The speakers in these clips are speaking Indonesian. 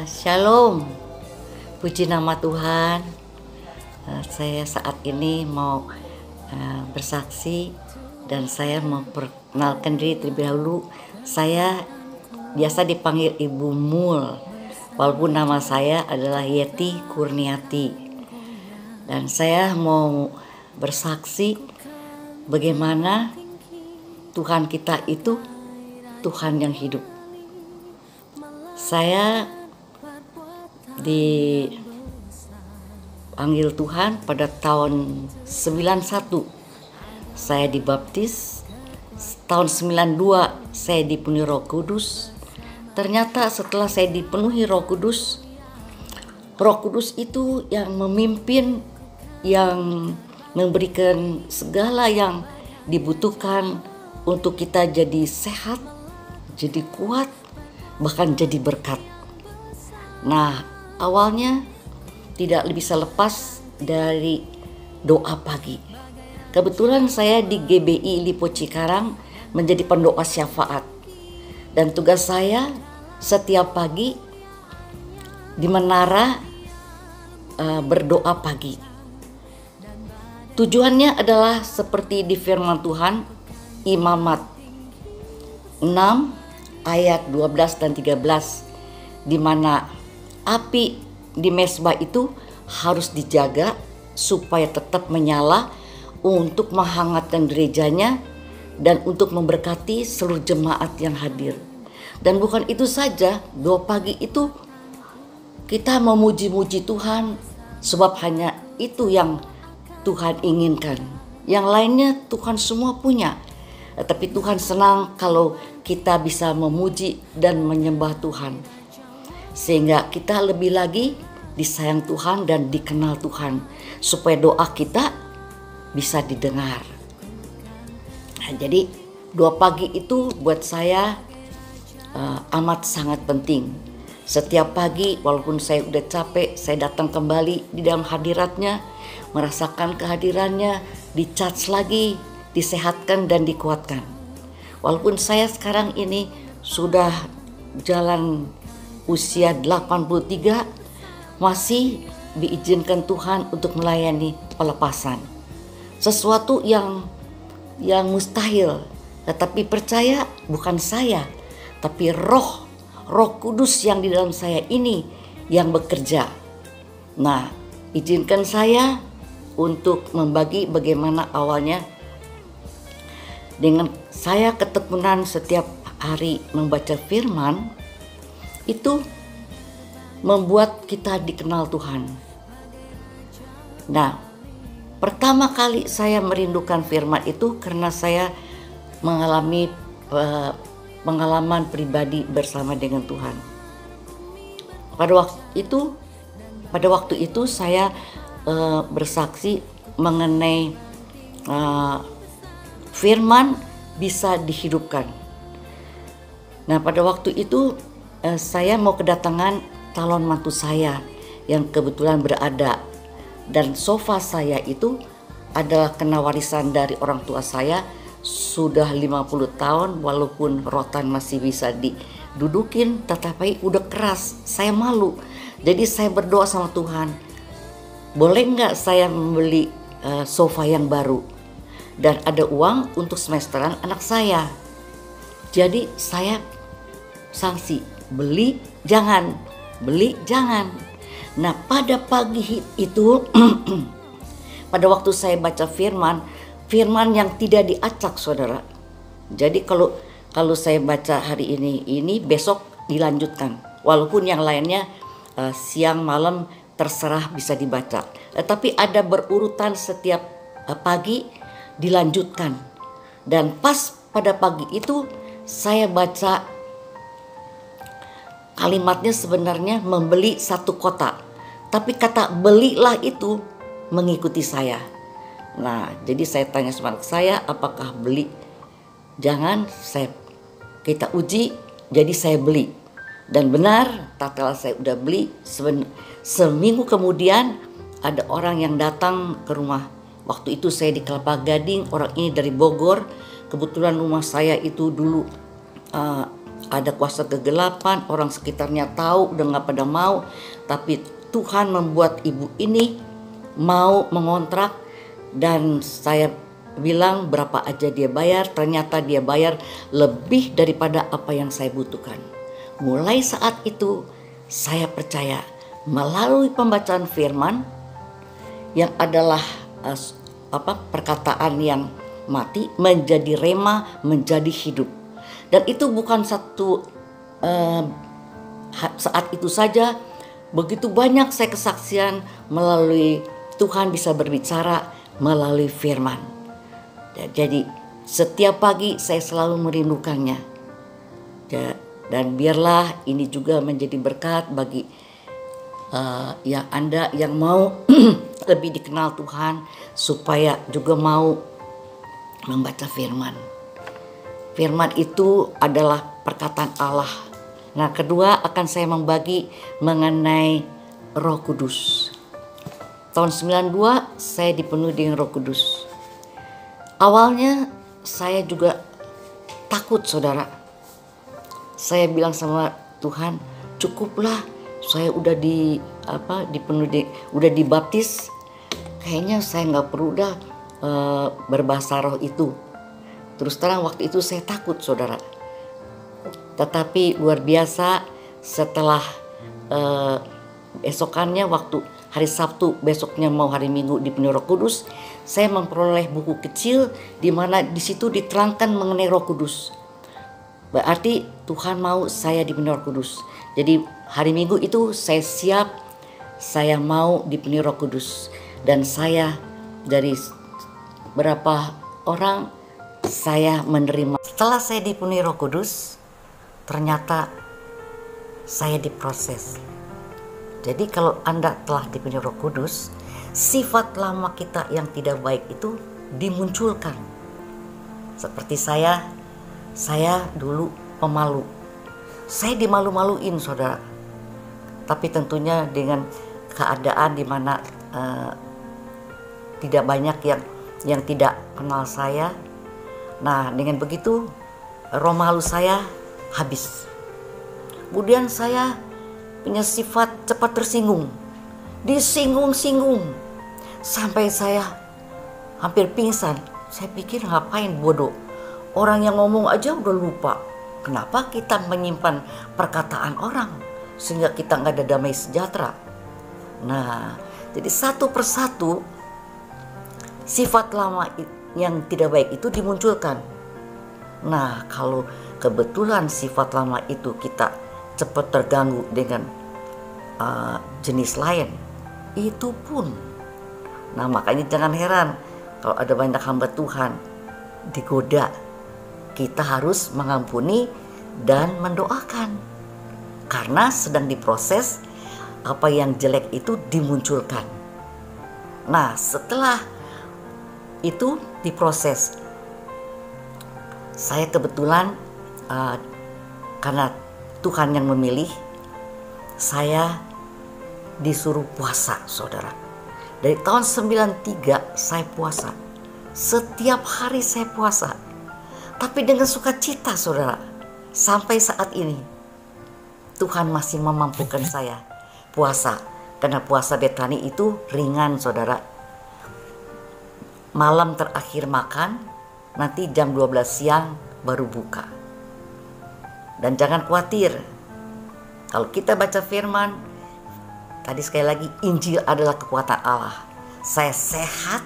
Shalom, puji nama Tuhan. Saya saat ini mau bersaksi dan saya mau perkenalkan diri terlebih dahulu. Saya biasa dipanggil Ibu Mul, walaupun nama saya adalah Yeti Kurniati. Dan saya mau bersaksi bagaimana Tuhan kita itu Tuhan yang hidup. Saya dipanggil Tuhan pada tahun 91. Saya dibaptis. Tahun 92 saya dipenuhi Roh Kudus. Ternyata setelah saya dipenuhi Roh Kudus itu yang memimpin, yang memberikan segala yang dibutuhkan untuk kita jadi sehat, jadi kuat, bahkan jadi berkat. Nah, awalnya tidak bisa lepas dari doa pagi. Kebetulan saya di GBI Lipo Cikarang menjadi pendoa syafaat. Dan tugas saya setiap pagi di menara berdoa pagi. Tujuannya adalah seperti di firman Tuhan, Imamat 6 ayat 12 dan 13, di mana api di mezbah itu harus dijaga supaya tetap menyala untuk menghangatkan gerejanya dan untuk memberkati seluruh jemaat yang hadir. Dan bukan itu saja, doa pagi itu kita memuji-muji Tuhan, sebab hanya itu yang Tuhan inginkan. Yang lainnya Tuhan semua punya. Tapi Tuhan senang kalau kita bisa memuji dan menyembah Tuhan, sehingga kita lebih lagi disayang Tuhan dan dikenal Tuhan, supaya doa kita bisa didengar. Nah, jadi doa pagi itu buat saya amat sangat penting. Setiap pagi walaupun saya udah capek, saya datang kembali di dalam hadiratnya, merasakan kehadirannya, di-charge lagi, disehatkan dan dikuatkan. Walaupun saya sekarang ini sudah jalan usia 83, masih diizinkan Tuhan untuk melayani pelepasan. Sesuatu yang mustahil, tetapi percaya bukan saya, tapi Roh Kudus yang di dalam saya ini yang bekerja. Nah, izinkan saya untuk membagi bagaimana awalnya dengan saya ketekunan setiap hari membaca firman, itu membuat kita dikenal Tuhan. Nah, pertama kali saya merindukan firman itu karena saya mengalami pengalaman pribadi bersama dengan Tuhan. Pada waktu itu saya bersaksi mengenai firman bisa dihidupkan. Nah, pada waktu itu saya mau kedatangan calon mantu saya yang kebetulan berada, dan sofa saya itu adalah kena warisan dari orang tua saya sudah 50 tahun, walaupun rotan masih bisa didudukin, tetapi udah keras. Saya malu. Jadi saya berdoa sama Tuhan, boleh nggak saya membeli sofa yang baru? Dan ada uang untuk semesteran anak saya. Jadi saya sanksi, beli jangan. Nah, pada pagi itu pada waktu saya baca firman yang tidak diacak, saudara. Jadi kalau saya baca hari ini besok dilanjutkan. Walaupun yang lainnya siang malam terserah bisa dibaca. Tapi ada berurutan setiap pagi dilanjutkan. Dan pas pada pagi itu saya baca kalimatnya sebenarnya membeli satu kota, tapi kata belilah itu mengikuti saya. Nah, jadi saya tanya sama anak saya, apakah beli? Jangan, kita uji, jadi saya beli. Dan benar, tatkala saya udah beli, seminggu kemudian ada orang yang datang ke rumah. Waktu itu saya di Kelapa Gading, orang ini dari Bogor. Kebetulan rumah saya itu dulu ada kuasa kegelapan, orang sekitarnya tahu udah nggak pada mau, tapi Tuhan membuat ibu ini mau mengontrak. Dan saya bilang berapa aja dia bayar, ternyata dia bayar lebih daripada apa yang saya butuhkan. Mulai saat itu saya percaya melalui pembacaan firman yang adalah perkataan yang mati menjadi rema, menjadi hidup. Dan itu bukan satu saat itu saja, begitu banyak saya kesaksian melalui Tuhan bisa berbicara melalui firman. Jadi setiap pagi saya selalu merindukannya. Dan biarlah ini juga menjadi berkat bagi yang Anda yang mau lebih dikenal Tuhan, supaya juga mau membaca firman. Firman itu adalah perkataan Allah. Nah, kedua akan saya membagi mengenai Roh Kudus. Tahun 92 saya dipenuhi dengan Roh Kudus. Awalnya saya juga takut, saudara. Saya bilang sama Tuhan, cukuplah, saya udah dipenuhi, udah dibaptis. Kayaknya saya nggak perlu berbahasa roh itu. Terus terang waktu itu saya takut, saudara. Tetapi luar biasa setelah esokannya waktu hari Sabtu, besoknya mau hari Minggu dipenuhi Roh Kudus, saya memperoleh buku kecil di mana di situ diterangkan mengenai Roh Kudus. Berarti Tuhan mau saya dipenuhi Roh Kudus. Jadi hari Minggu itu saya siap, saya mau dipenuhi Roh Kudus. Dan saya dari berapa orang saya menerima. Setelah saya dipenuhi Roh Kudus, ternyata saya diproses. Jadi kalau Anda telah dipenuhi Roh Kudus, sifat lama kita yang tidak baik itu dimunculkan. Seperti saya dulu pemalu. Saya dimalu-maluin, saudara. Tapi tentunya dengan keadaan di mana tidak banyak yang tidak kenal saya. Nah, dengan begitu roh malu saya habis. Kemudian saya punya sifat cepat tersinggung, disinggung-singgung sampai saya hampir pingsan. Saya pikir ngapain bodoh, orang yang ngomong aja udah lupa, kenapa kita menyimpan perkataan orang sehingga kita nggak ada damai sejahtera. Nah, jadi satu persatu sifat lama yang tidak baik itu dimunculkan. Nah, kalau kebetulan sifat lama itu kita cepat terganggu dengan jenis lain, itu pun. Nah, makanya jangan heran kalau ada banyak hamba Tuhan digoda. Kita harus mengampuni dan mendoakan, karena sedang diproses apa yang jelek itu dimunculkan. Nah, setelah itu diproses, saya kebetulan karena Tuhan yang memilih, saya disuruh puasa, saudara. Dari tahun 93 saya puasa. Setiap hari saya puasa. Tapi dengan sukacita, saudara. Sampai saat ini Tuhan masih memampukan saya puasa. Karena puasa Betani itu ringan, saudara. Malam terakhir makan, nanti jam 12 siang baru buka. Dan jangan khawatir, kalau kita baca firman, tadi sekali lagi, Injil adalah kekuatan Allah. Saya sehat,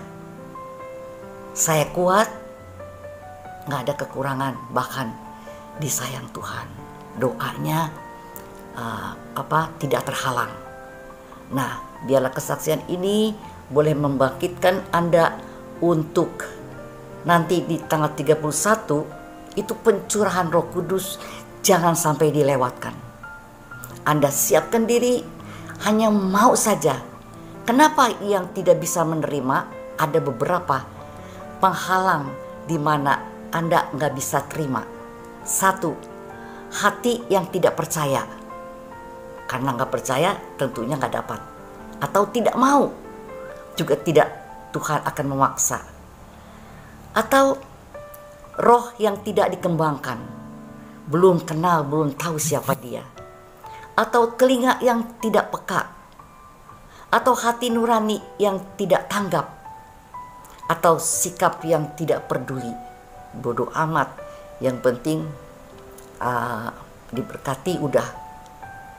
saya kuat, gak ada kekurangan, bahkan disayang Tuhan. Doanya tidak terhalang. Nah, biarlah kesaksian ini boleh membangkitkan Anda untuk nanti di tanggal 31 itu pencurahan Roh Kudus jangan sampai dilewatkan. Anda siapkan diri, hanya mau saja. Kenapa yang tidak bisa menerima? Ada beberapa penghalang di mana Anda nggak bisa terima. Satu, hati yang tidak percaya. Karena nggak percaya tentunya nggak dapat. Atau tidak mau, juga tidak, Tuhan akan memaksa. Atau roh yang tidak dikembangkan. belum kenal, belum tahu siapa dia, atau telinga yang tidak peka, atau hati nurani yang tidak tanggap, atau sikap yang tidak peduli. Bodoh amat, yang penting diberkati udah.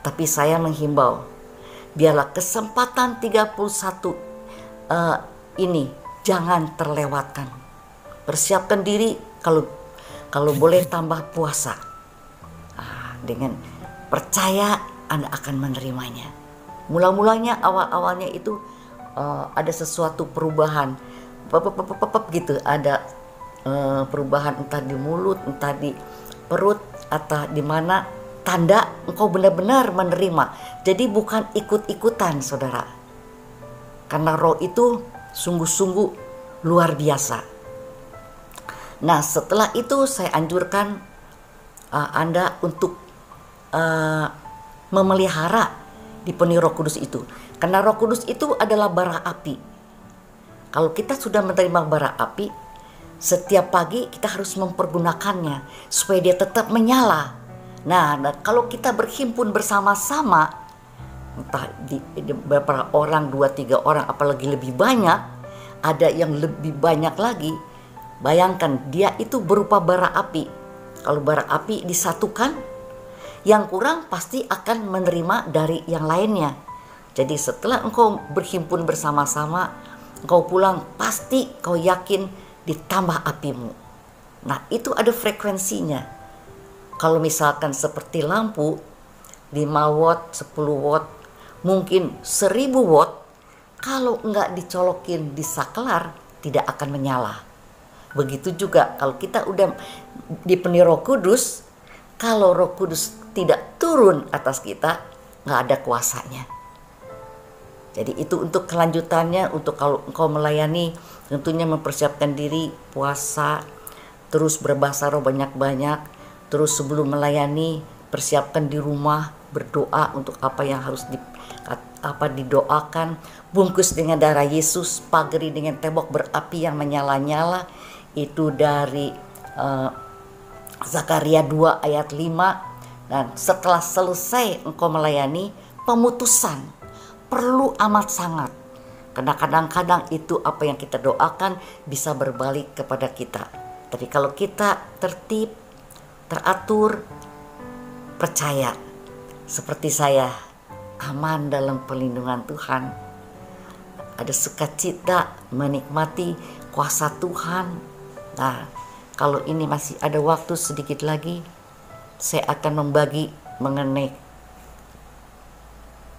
Tapi saya menghimbau, biarlah kesempatan 31 ini jangan terlewatkan. Persiapkan diri, kalau boleh tambah puasa. Dengan percaya Anda akan menerimanya. Mula-mulanya, awal-awalnya itu ada sesuatu perubahan, gitu, ada perubahan entah di mulut, entah di perut, atau di mana tanda engkau benar-benar menerima. Jadi bukan ikut-ikutan, saudara, karena roh itu sungguh-sungguh luar biasa. Nah, setelah itu saya anjurkan Anda untuk memelihara dipenuhi Roh Kudus itu, karena Roh Kudus itu adalah bara api. Kalau kita sudah menerima bara api, setiap pagi kita harus mempergunakannya supaya dia tetap menyala. Nah, kalau kita berhimpun bersama-sama, entah di beberapa orang, 2-3 orang, apalagi lebih banyak, ada yang lebih banyak lagi. Bayangkan, dia itu berupa bara api. Kalau bara api disatukan, yang kurang pasti akan menerima dari yang lainnya. Jadi setelah engkau berhimpun bersama-sama, engkau pulang, pasti kau yakin ditambah apimu. Nah, itu ada frekuensinya. Kalau misalkan seperti lampu 5 watt, 10 watt, mungkin 1000 watt, kalau enggak dicolokin di saklar tidak akan menyala. Begitu juga kalau kita udah dipenuhi Roh Kudus, kalau Roh Kudus tidak turun atas kita, nggak ada kuasanya. Jadi itu untuk kelanjutannya, untuk kalau engkau melayani, tentunya mempersiapkan diri, puasa, terus berbahasa roh banyak-banyak, terus sebelum melayani, persiapkan di rumah, berdoa untuk apa yang harus didoakan, bungkus dengan darah Yesus, pagari dengan tembok berapi yang menyala-nyala. Itu dari Zakaria 2 ayat 5. Dan setelah selesai engkau melayani, pemutusan perlu amat sangat, karena kadang-kadang itu apa yang kita doakan bisa berbalik kepada kita. Tapi kalau kita tertib, teratur, percaya, seperti saya, aman dalam perlindungan Tuhan, ada sukacita menikmati kuasa Tuhan. Nah, kalau ini masih ada waktu sedikit lagi, saya akan membagi mengenai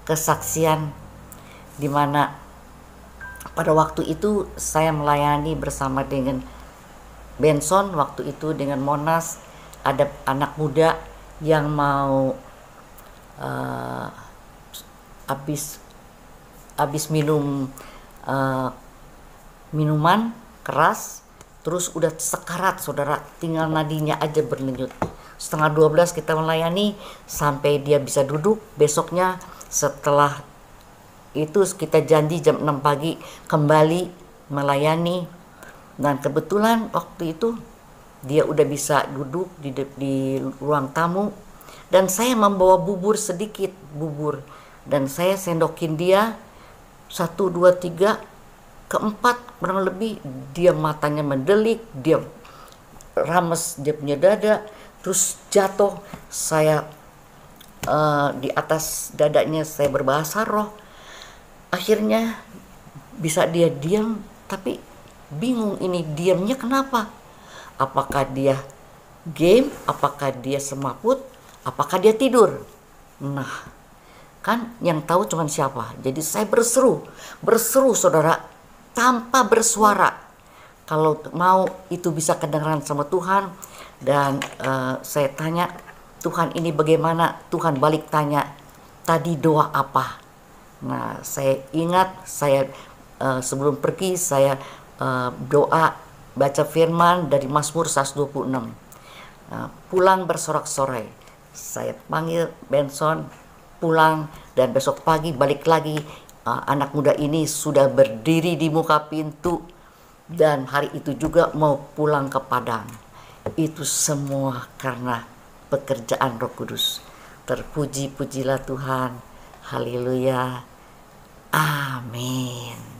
kesaksian di mana pada waktu itu saya melayani bersama dengan Benson, waktu itu dengan Monas, ada anak muda yang mau habis minum minuman keras, terus udah sekarat, saudara, tinggal nadinya aja berdenyut. 11:30 kita melayani sampai dia bisa duduk. Besoknya setelah itu kita janji jam 6 pagi kembali melayani. Dan kebetulan waktu itu dia udah bisa duduk di ruang tamu, dan saya membawa bubur sedikit, dan saya sendokin dia 1, 2, 3, keempat kurang lebih dia matanya mendelik, dia rames dia punya dada, terus jatuh. Saya di atas dadanya saya berbahasa roh. Akhirnya bisa dia diam, tapi bingung ini diamnya kenapa? Apakah dia game, apakah dia semaput, apakah dia tidur? Nah, kan yang tahu cuma siapa. Jadi saya berseru saudara, tanpa bersuara. Kalau mau itu bisa kedengaran sama Tuhan. Dan saya tanya, Tuhan ini bagaimana? Tuhan balik tanya, tadi doa apa? Nah, saya ingat, saya sebelum pergi saya doa, baca firman dari Mazmur 126. Pulang bersorak-sorai. Saya panggil Benson pulang, dan besok pagi balik lagi. Anak muda ini sudah berdiri di muka pintu, dan hari itu juga mau pulang ke Padang. Itu semua karena pekerjaan Roh Kudus. Terpuji-pujilah Tuhan. Haleluya. Amin.